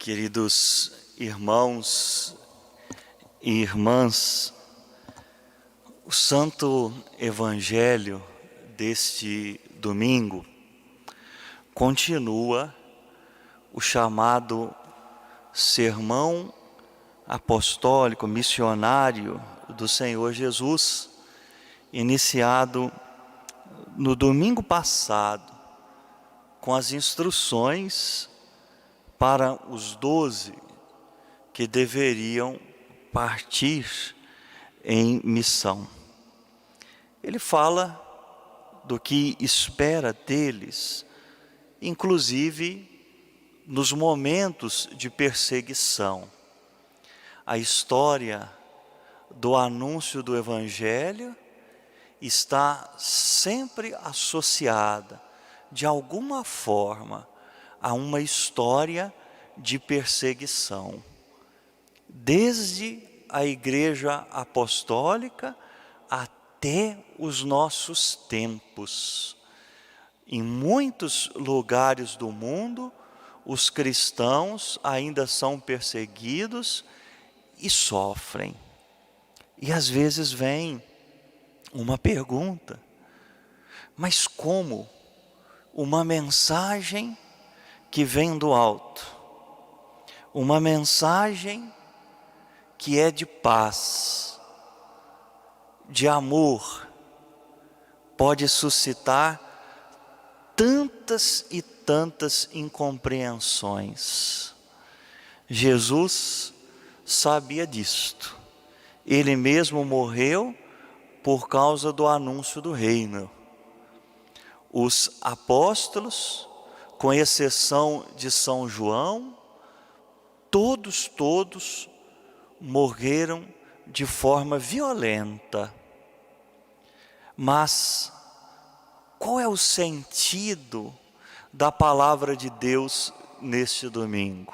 Queridos irmãos e irmãs, o Santo Evangelho deste domingo continua o chamado sermão apostólico, missionário do Senhor Jesus, iniciado no domingo passado, com as instruções para os 12 que deveriam partir em missão. Ele fala do que espera deles, inclusive nos momentos de perseguição. A história do anúncio do Evangelho está sempre associada, de alguma forma, a uma história de perseguição. Desde a Igreja Apostólica até os nossos tempos. Em muitos lugares do mundo, os cristãos ainda são perseguidos e sofrem. E às vezes vem uma pergunta: mas como uma mensagem que vem do alto, uma mensagem que é de paz, de amor, pode suscitar tantas e tantas incompreensões? Jesus sabia disto. Ele mesmo morreu por causa do anúncio do reino. Os apóstolos, com exceção de São João, todos morreram de forma violenta. Mas qual é o sentido da palavra de Deus neste domingo?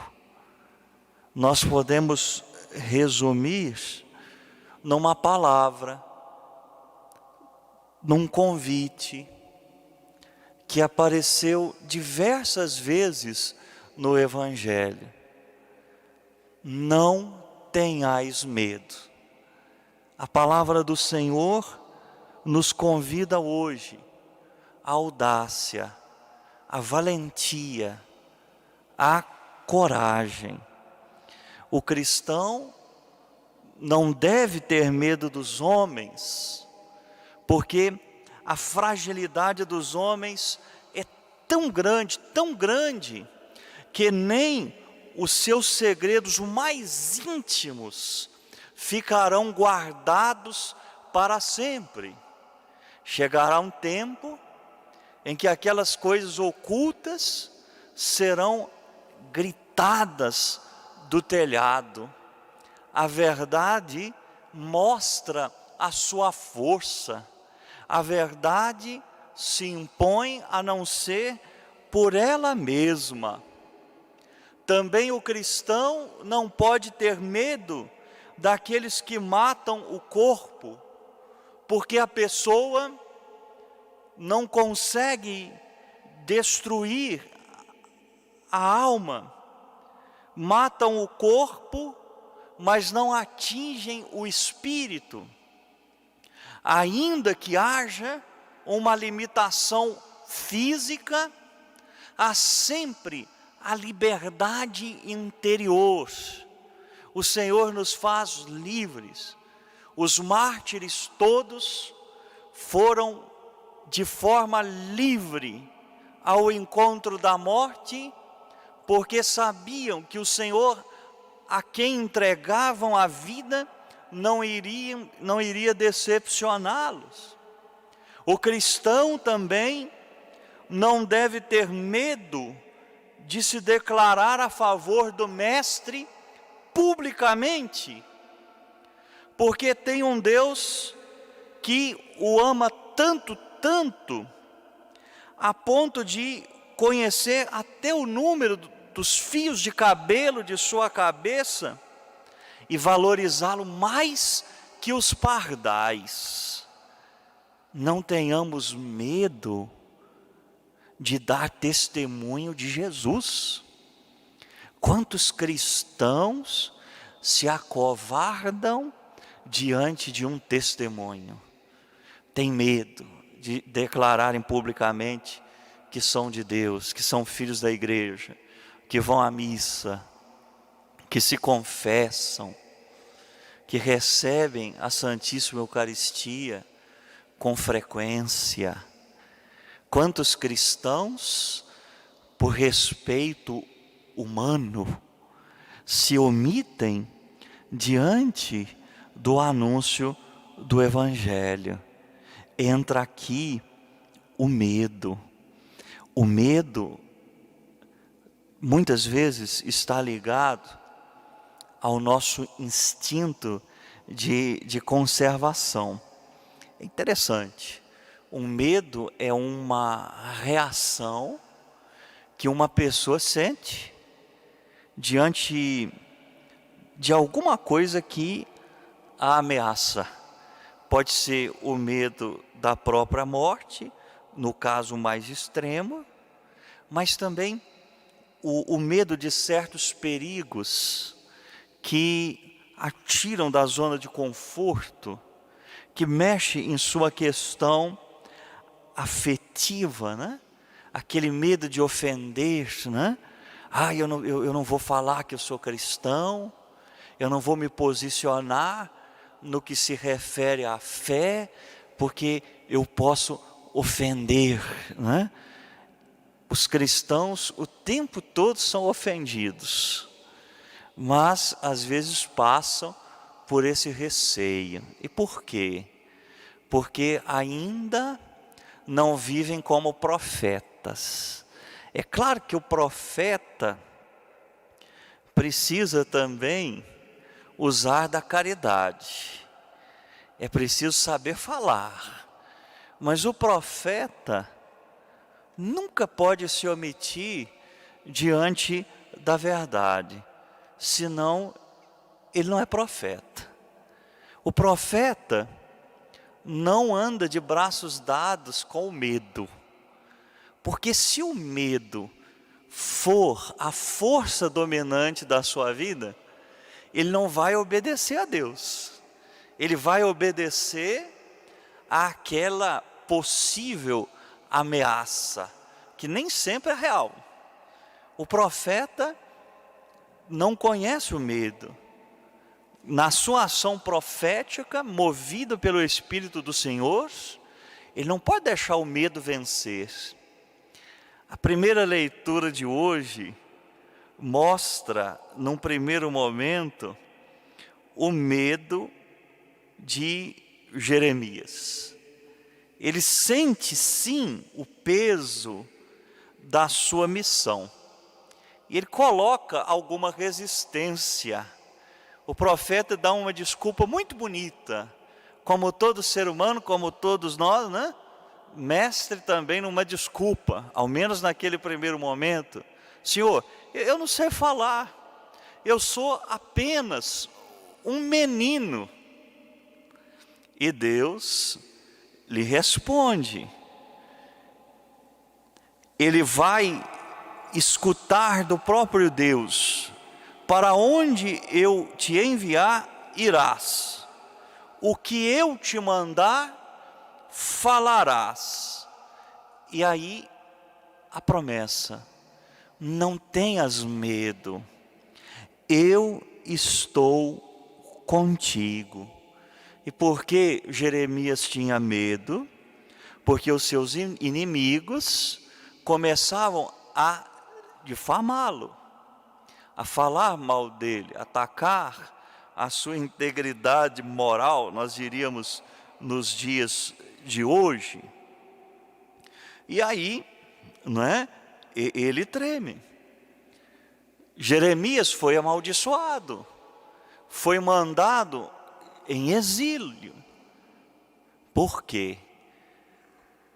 Nós podemos resumir numa palavra, num convite, que apareceu diversas vezes no Evangelho: não tenhais medo. A palavra do Senhor nos convida hoje à audácia, à valentia, à coragem. O cristão não deve ter medo dos homens, porque a fragilidade dos homens é tão grande, que nem os seus segredos mais íntimos ficarão guardados para sempre. Chegará um tempo em que aquelas coisas ocultas serão gritadas do telhado. A verdade mostra a sua força. A verdade se impõe a não ser por ela mesma. Também o cristão não pode ter medo daqueles que matam o corpo, porque a pessoa não consegue destruir a alma. Matam o corpo, mas não atingem o espírito. Ainda que haja uma limitação física, há sempre a liberdade interior. O Senhor nos faz livres. Os mártires todos foram de forma livre ao encontro da morte, porque sabiam que o Senhor, a quem entregavam a vida, não iria decepcioná-los. O cristão também não deve ter medo de se declarar a favor do Mestre publicamente, porque tem um Deus que o ama tanto, a ponto de conhecer até o número dos fios de cabelo de sua cabeça e valorizá-lo mais que os pardais. Não tenhamos medo de dar testemunho de Jesus. Quantos cristãos se acovardam diante de um testemunho? Tem medo de declararem publicamente que são de Deus, que são filhos da igreja, que vão à missa, que se confessam, que recebem a Santíssima Eucaristia com frequência. Quantos cristãos, por respeito humano, se omitem diante do anúncio do Evangelho? Entra aqui o medo. O medo, muitas vezes, está ligado ao nosso instinto de conservação. É interessante. O medo é uma reação que uma pessoa sente diante de alguma coisa que a ameaça. Pode ser o medo da própria morte, no caso mais extremo, mas também o medo de certos perigos que a tiram da zona de conforto, que mexe em sua questão afetiva, né? Aquele medo de ofender, né? Eu não vou falar que eu sou cristão, eu não vou me posicionar no que se refere à fé, porque eu posso ofender, né? Os cristãos o tempo todo são ofendidos, mas às vezes passam por esse receio. E por quê? Porque ainda não vivem como profetas. É claro que o profeta precisa também usar da caridade. É preciso saber falar. Mas o profeta nunca pode se omitir diante da verdade, senão ele não é profeta. O profeta não anda de braços dados com o medo, porque se o medo for a força dominante da sua vida, ele não vai obedecer a Deus, ele vai obedecer àquela possível ameaça, que nem sempre é real. O profeta não conhece o medo. Na sua ação profética, movido pelo Espírito do Senhor, ele não pode deixar o medo vencer. A primeira leitura de hoje mostra, num primeiro momento, o medo de Jeremias. Ele sente sim o peso da sua missão. E ele coloca alguma resistência. O profeta dá uma desculpa muito bonita, como todo ser humano, como todos nós, né? Mestre também numa desculpa, ao menos naquele primeiro momento. Senhor, eu não sei falar, eu sou apenas um menino. E Deus lhe responde. Ele vai escutar do próprio Deus: para onde eu te enviar, irás. O que eu te mandar, falarás. E aí a promessa: não tenhas medo, eu estou contigo. E por que Jeremias tinha medo? Porque os seus inimigos começavam a difamá-lo, a falar mal dele, atacar a sua integridade moral, nós diríamos nos dias de hoje. E aí, não é? Ele treme. Jeremias foi amaldiçoado, foi mandado em exílio. Por quê?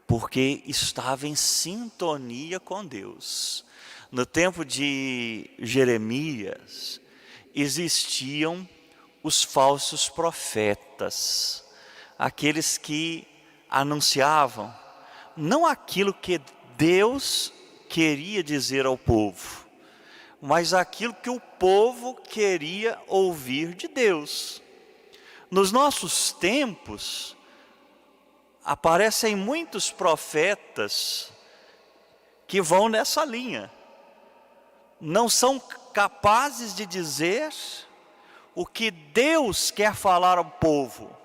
Porque estava em sintonia com Deus. No tempo de Jeremias, existiam os falsos profetas, aqueles que anunciavam não aquilo que Deus queria dizer ao povo, mas aquilo que o povo queria ouvir de Deus. Nos nossos tempos, aparecem muitos profetas que vão nessa linha. Não são capazes de dizer o que Deus quer falar ao povo,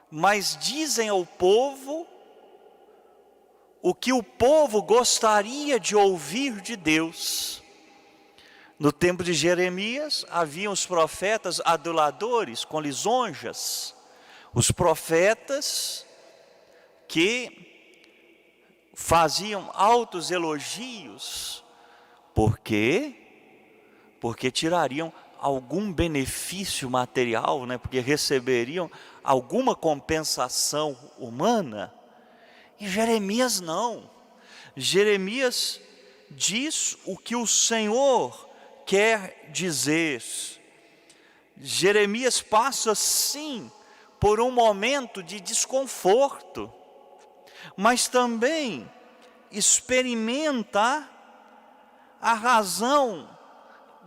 mas dizem ao povo o que o povo gostaria de ouvir de Deus. No tempo de Jeremias, haviam os profetas aduladores, com lisonjas, os profetas que faziam altos elogios. Por quê? Porque tirariam algum benefício material, né? Porque receberiam alguma compensação humana. E Jeremias não. Jeremias diz o que o Senhor quer dizer. Jeremias passa sim por um momento de desconforto, mas também experimenta a razão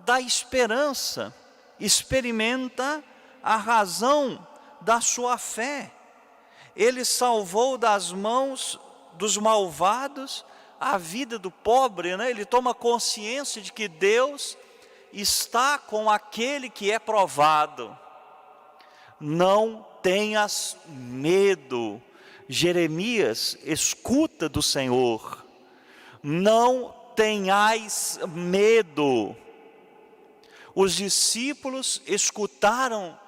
da esperança, experimenta a razão da sua fé. Ele salvou das mãos dos malvados a vida do pobre, né? Ele toma consciência de que Deus está com aquele que é provado. Não tenhas medo. Jeremias escuta do Senhor. Não tenhais medo. Os discípulos escutaram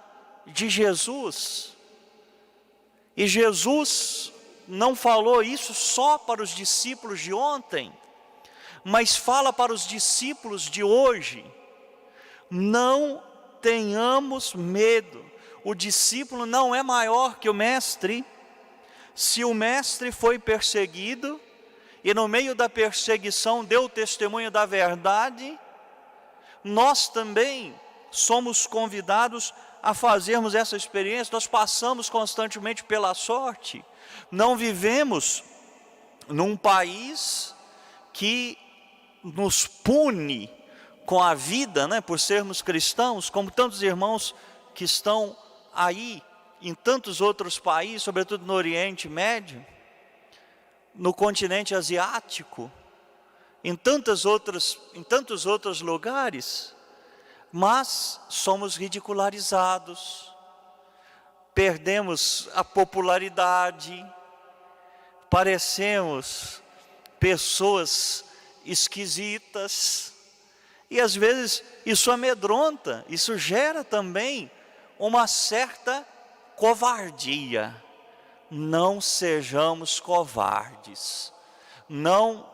de Jesus. E Jesus não falou isso só para os discípulos de ontem, mas fala para os discípulos de hoje. Não tenhamos medo. O discípulo não é maior que o mestre. Se o mestre foi perseguido e no meio da perseguição deu testemunho da verdade, nós também somos convidados a fazermos essa experiência. Nós passamos constantemente pela sorte. Não vivemos num país que nos pune com a vida, né, por sermos cristãos, como tantos irmãos que estão aí em tantos outros países, sobretudo no Oriente Médio, no continente asiático, em tantos outros lugares, mas somos ridicularizados, perdemos a popularidade, parecemos pessoas esquisitas, e às vezes isso amedronta, isso gera também uma certa covardia. Não sejamos covardes, não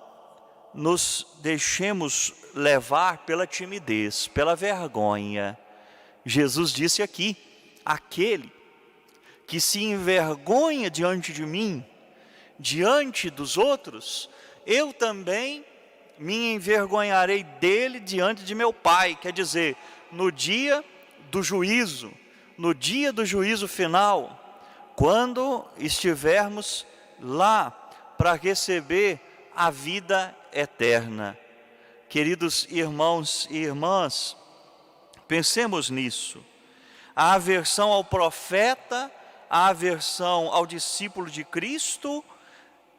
nos deixemos levar pela timidez, pela vergonha. Jesus disse aqui: aquele que se envergonha diante de mim, diante dos outros, eu também me envergonharei dele diante de meu Pai. Quer dizer, no dia do juízo, no dia do juízo final, quando estivermos lá para receber a vida eterna. Queridos irmãos e irmãs, pensemos nisso. A aversão ao profeta, a aversão ao discípulo de Cristo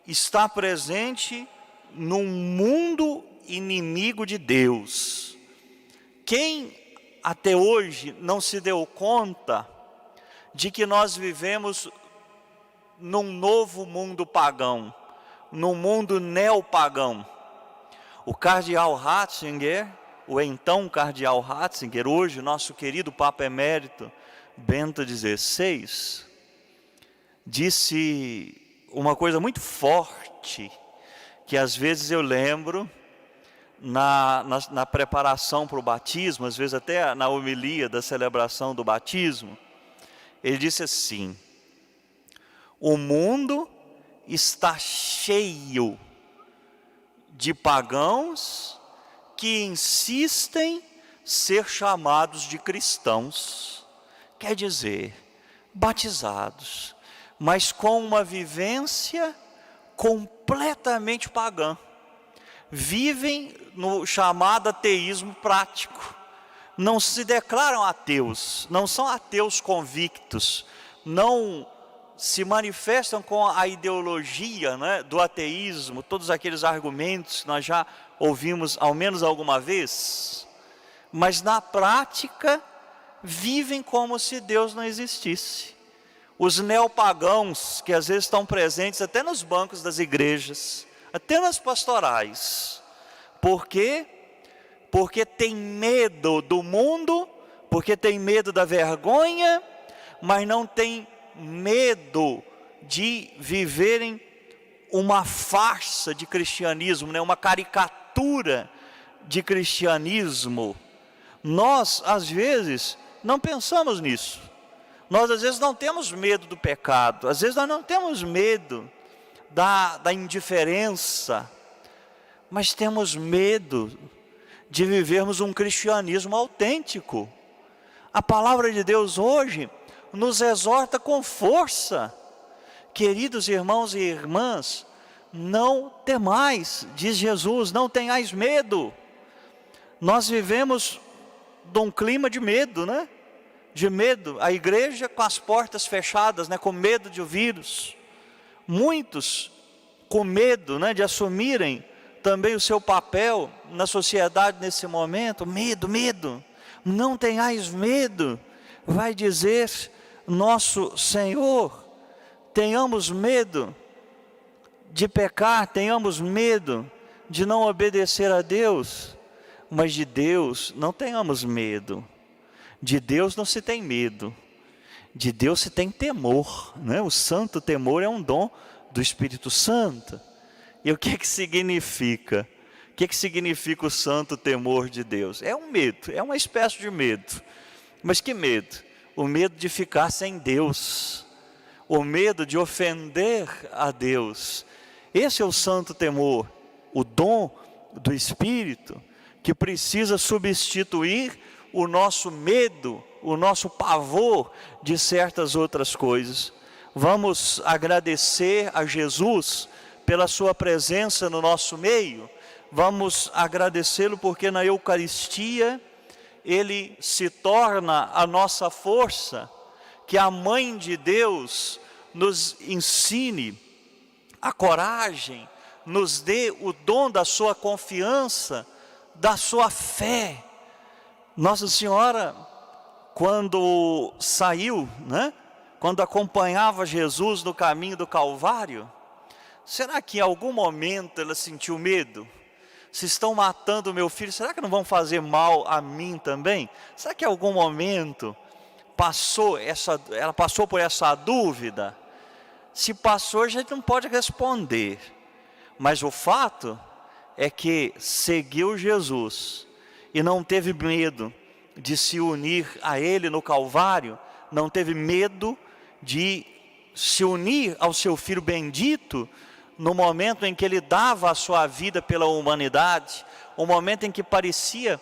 está presente num mundo inimigo de Deus. Quem até hoje não se deu conta de que nós vivemos num novo mundo pagão, num mundo neopagão? O cardeal Ratzinger, o então cardeal Ratzinger, hoje nosso querido Papa Emérito Bento XVI, disse uma coisa muito forte, que às vezes eu lembro na preparação para o batismo, às vezes até na homilia da celebração do batismo. Ele disse assim: o mundo está cheio de pagãos que insistem ser chamados de cristãos, quer dizer, batizados, mas com uma vivência completamente pagã. vivem no chamado ateísmo prático. Não se declaram ateus, não são ateus convictos, não se manifestam com a ideologia, né, do ateísmo, todos aqueles argumentos que nós já ouvimos ao menos alguma vez, mas na prática vivem como se Deus não existisse. Os neopagãos, que às vezes estão presentes até nos bancos das igrejas, até nas pastorais. Por quê? Porque tem medo do mundo, porque tem medo da vergonha, mas não tem medo de viverem uma farsa de cristianismo, né? Uma caricatura de cristianismo. Nós, às vezes, não pensamos nisso. Nós, às vezes, não temos medo do pecado. Às vezes, nós não temos medo da indiferença. Mas temos medo de vivermos um cristianismo autêntico. A palavra de Deus hoje nos exorta com força. Queridos irmãos e irmãs, não temais, diz Jesus, não tenhais medo. Nós vivemos de um clima de medo, né? De medo, a igreja com as portas fechadas, né? Com medo de o vírus. Muitos com medo, né? De assumirem também o seu papel na sociedade nesse momento. Medo, medo, não tenhais medo, vai dizer nosso Senhor. Tenhamos medo de pecar, tenhamos medo de não obedecer a Deus, mas de Deus não tenhamos medo. De Deus não se tem medo, de Deus se tem temor, né? O santo temor é um dom do Espírito Santo. E o que significa? O que significa o santo temor de Deus? É um medo, é uma espécie de medo. Mas que medo? O medo de ficar sem Deus, o medo de ofender a Deus. Esse é o santo temor, o dom do Espírito, que precisa substituir o nosso medo, o nosso pavor de certas outras coisas. Vamos agradecer a Jesus pela sua presença no nosso meio. Vamos agradecê-lo porque na Eucaristia ele se torna a nossa força. Que a Mãe de Deus nos ensine a coragem, nos dê o dom da sua confiança, da sua fé. Nossa Senhora, quando saiu, né? Quando acompanhava Jesus no caminho do Calvário, será que em algum momento ela sentiu medo? Se estão matando o meu filho, será que não vão fazer mal a mim também? Será que em algum momento ela passou por essa dúvida? Se passou, a gente não pode responder. Mas o fato é que seguiu Jesus e não teve medo de se unir a Ele no Calvário, não teve medo de se unir ao seu Filho bendito, no momento em que Ele dava a sua vida pela humanidade, um momento em que parecia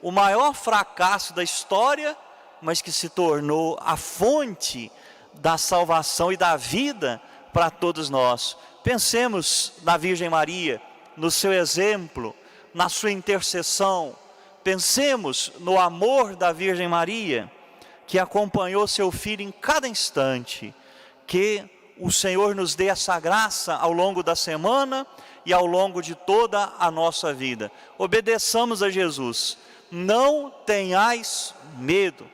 o maior fracasso da história, mas que se tornou a fonte da salvação e da vida para todos nós. Pensemos na Virgem Maria, no seu exemplo, na sua intercessão. Pensemos no amor da Virgem Maria, que acompanhou seu filho em cada instante. Que o Senhor nos dê essa graça ao longo da semana e ao longo de toda a nossa vida. Obedeçamos a Jesus. Não tenhais medo.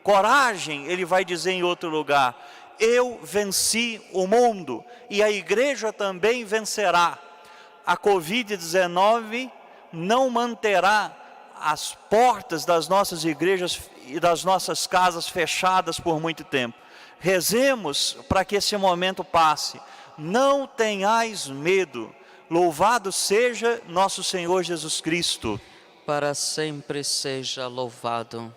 Coragem, ele vai dizer em outro lugar. Eu venci o mundo e a igreja também vencerá. A Covid-19 não manterá as portas das nossas igrejas e das nossas casas fechadas por muito tempo. Rezemos para que esse momento passe. Não tenhais medo. Louvado seja nosso Senhor Jesus Cristo. Para sempre seja louvado.